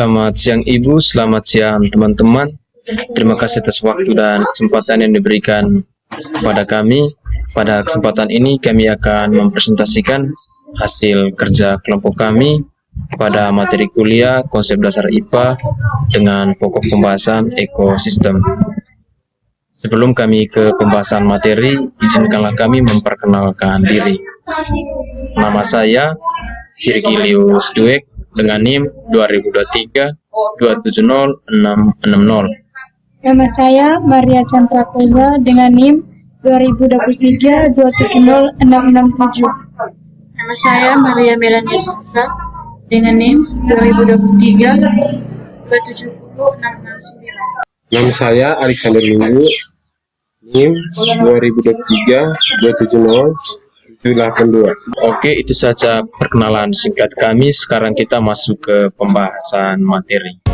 Selamat siang Ibu, selamat siang teman-teman. Terima kasih atas waktu dan kesempatan yang diberikan kepada kami. Pada kesempatan ini kami akan mempresentasikan hasil kerja kelompok kami pada materi kuliah konsep dasar IPA dengan pokok pembahasan ekosistem. Sebelum kami ke pembahasan materi, izinkanlah kami memperkenalkan diri. Nama saya Virgilius Duek dengan NIM 2023-270-660. Nama saya Maria Chandra Koza dengan NIM 2023-270-667. Nama saya Maria Melania Sasa dengan NIM 2023-270-669. Nama saya Alexander Minggu, NIM 2023-270-782. Oke, itu saja perkenalan singkat kami. Sekarang kita masuk ke pembahasan materi.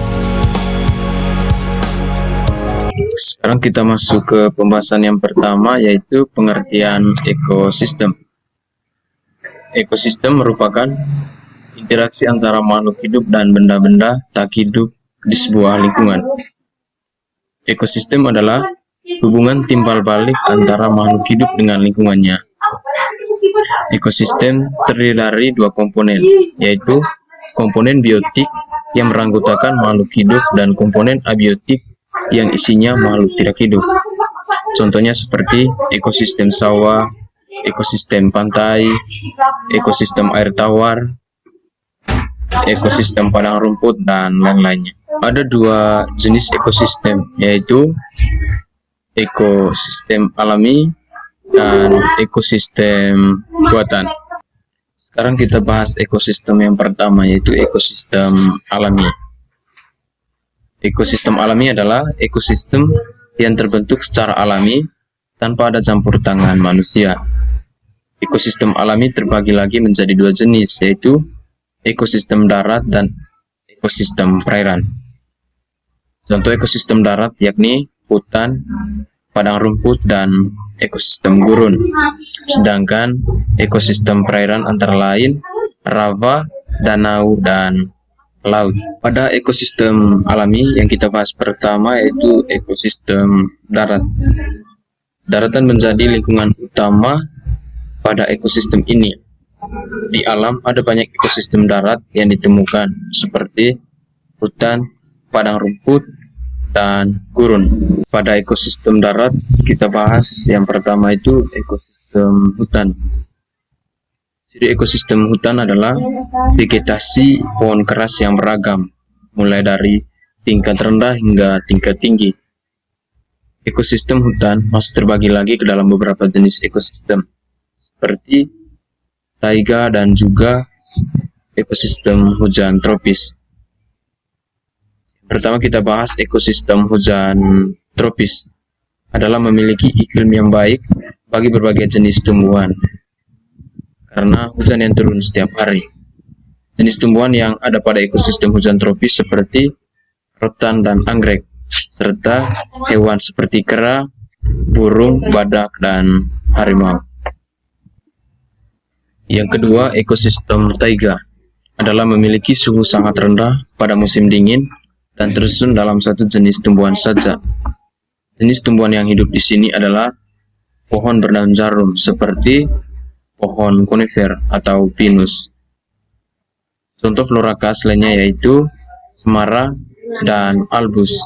Sekarang kita masuk ke pembahasan yang pertama, yaitu pengertian ekosistem. Ekosistem merupakan interaksi antara makhluk hidup dan benda-benda tak hidup di sebuah lingkungan. Ekosistem adalah hubungan timbal balik antara makhluk hidup dengan lingkungannya. Ekosistem terdiri dari dua komponen, yaitu komponen biotik yang beranggotakan makhluk hidup dan komponen abiotik yang isinya makhluk tidak hidup. Contohnya seperti ekosistem sawah, ekosistem pantai, ekosistem air tawar, ekosistem padang rumput, dan lain-lainnya. Ada dua jenis ekosistem, yaitu ekosistem alami dan ekosistem buatan. Sekarang kita bahas ekosistem yang pertama, yaitu ekosistem alami. Ekosistem alami adalah ekosistem yang terbentuk secara alami tanpa ada campur tangan manusia. Ekosistem alami terbagi lagi menjadi dua jenis, yaitu ekosistem darat dan ekosistem perairan. Contoh ekosistem darat yakni hutan, padang rumput, dan ekosistem gurun. Sedangkan ekosistem perairan antara lain rawa, danau, dan laut. Pada ekosistem alami yang kita bahas pertama, yaitu ekosistem darat. Daratan menjadi lingkungan utama pada ekosistem ini. Di alam ada banyak ekosistem darat yang ditemukan seperti hutan, padang rumput, dan gurun. Pada ekosistem darat kita bahas yang pertama, itu ekosistem hutan. Jadi ekosistem hutan adalah vegetasi pohon keras yang beragam, mulai dari tingkat rendah hingga tingkat tinggi. Ekosistem hutan masih terbagi lagi ke dalam beberapa jenis ekosistem, seperti taiga dan juga ekosistem hujan tropis. Pertama kita bahas ekosistem hujan tropis adalah memiliki iklim yang baik bagi berbagai jenis tumbuhan karena hujan yang turun setiap hari. Jenis tumbuhan yang ada pada ekosistem hujan tropis seperti rotan dan anggrek, serta hewan seperti kera, burung, badak, dan harimau. Yang kedua, ekosistem taiga adalah memiliki suhu sangat rendah pada musim dingin dan tersusun dalam satu jenis tumbuhan saja. Jenis tumbuhan yang hidup di sini adalah pohon berdaun jarum seperti pohon konifer atau pinus. Contoh flora khas lainnya yaitu semara dan albus.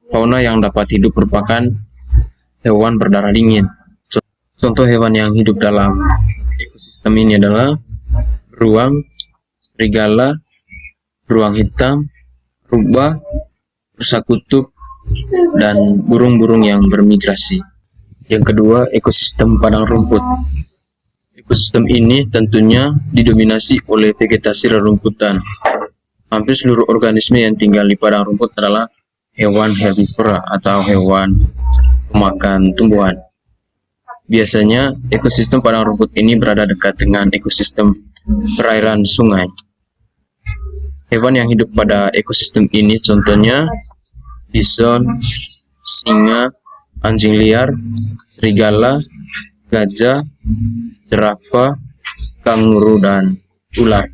Fauna yang dapat hidup merupakan hewan berdarah dingin. Contoh hewan yang hidup dalam ekosistem ini adalah beruang, serigala, beruang hitam, rubah, rusa kutub, dan burung-burung yang bermigrasi. Yang kedua, ekosistem padang rumput. Ekosistem ini tentunya didominasi oleh vegetasi rerumputan. Hampir seluruh organisme yang tinggal di padang rumput adalah hewan herbivora atau hewan pemakan tumbuhan. Biasanya ekosistem padang rumput ini berada dekat dengan ekosistem perairan sungai. Hewan yang hidup pada ekosistem ini contohnya bison, singa, anjing liar, serigala, gajah, jerapah, kanguru, dan ular.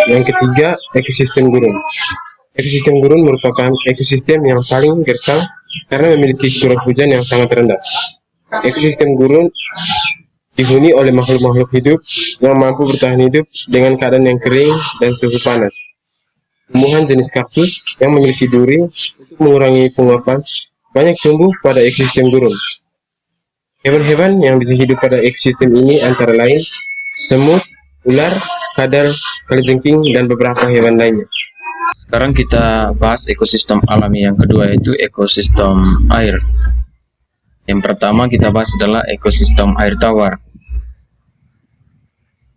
Yang ketiga, ekosistem gurun. Ekosistem gurun merupakan ekosistem yang paling gersang karena memiliki curah hujan yang sangat rendah. Ekosistem gurun dihuni oleh makhluk-makhluk hidup yang mampu bertahan hidup dengan keadaan yang kering dan suhu panas. Tumbuhan jenis kaktus yang memiliki duri untuk mengurangi penguapan banyak tumbuh pada ekosistem gurun. Hewan-hewan yang bisa hidup pada ekosistem ini antara lain semut, ular, kadal, kalajengking, dan beberapa hewan lainnya. Sekarang kita bahas ekosistem alami yang kedua, yaitu ekosistem air. Yang pertama kita bahas adalah ekosistem air tawar.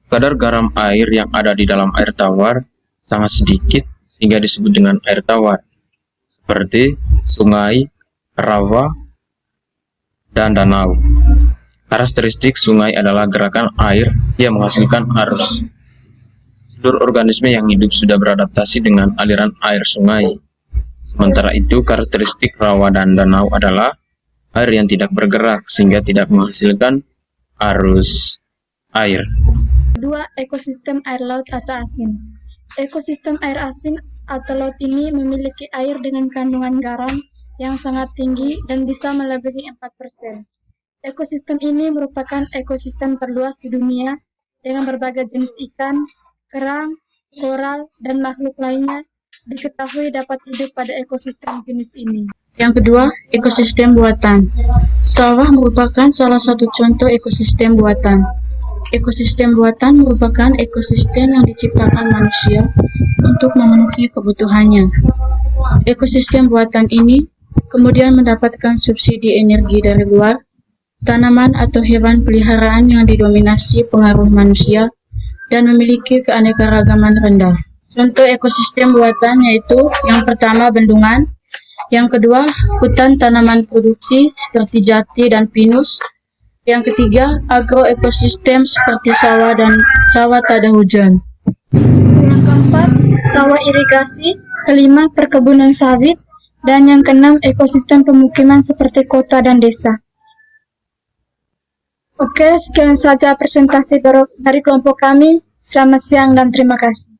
Kadar garam air yang ada di dalam air tawar sangat sedikit sehingga disebut dengan air tawar, seperti sungai, rawa, dan danau. Karakteristik sungai adalah gerakan air yang menghasilkan arus. Seluruh organisme yang hidup sudah beradaptasi dengan aliran air sungai. Sementara itu, karakteristik rawa dan danau adalah air yang tidak bergerak sehingga tidak menghasilkan arus air. Kedua, ekosistem air laut atau asin. Ekosistem air asin atau laut ini memiliki air dengan kandungan garam yang sangat tinggi dan bisa melebihi 4%. Ekosistem ini merupakan ekosistem terluas di dunia dengan berbagai jenis ikan, kerang, koral, dan makhluk lainnya diketahui dapat hidup pada ekosistem jenis ini. Yang kedua, ekosistem buatan. Sawah merupakan salah satu contoh ekosistem buatan. Ekosistem buatan merupakan ekosistem yang diciptakan manusia untuk memenuhi kebutuhannya. Ekosistem buatan ini kemudian mendapatkan subsidi energi dari luar, tanaman atau hewan peliharaan yang didominasi pengaruh manusia, dan memiliki keanekaragaman rendah. Contoh ekosistem buatan yaitu yang pertama bendungan, yang kedua hutan tanaman produksi seperti jati dan pinus, yang ketiga agroekosistem seperti sawah dan sawah tada hujan. Yang keempat, sawah irigasi, kelima perkebunan sawit, dan yang keenam ekosistem pemukiman seperti kota dan desa. Oke, sekian saja presentasi dari kelompok kami. Selamat siang dan terima kasih.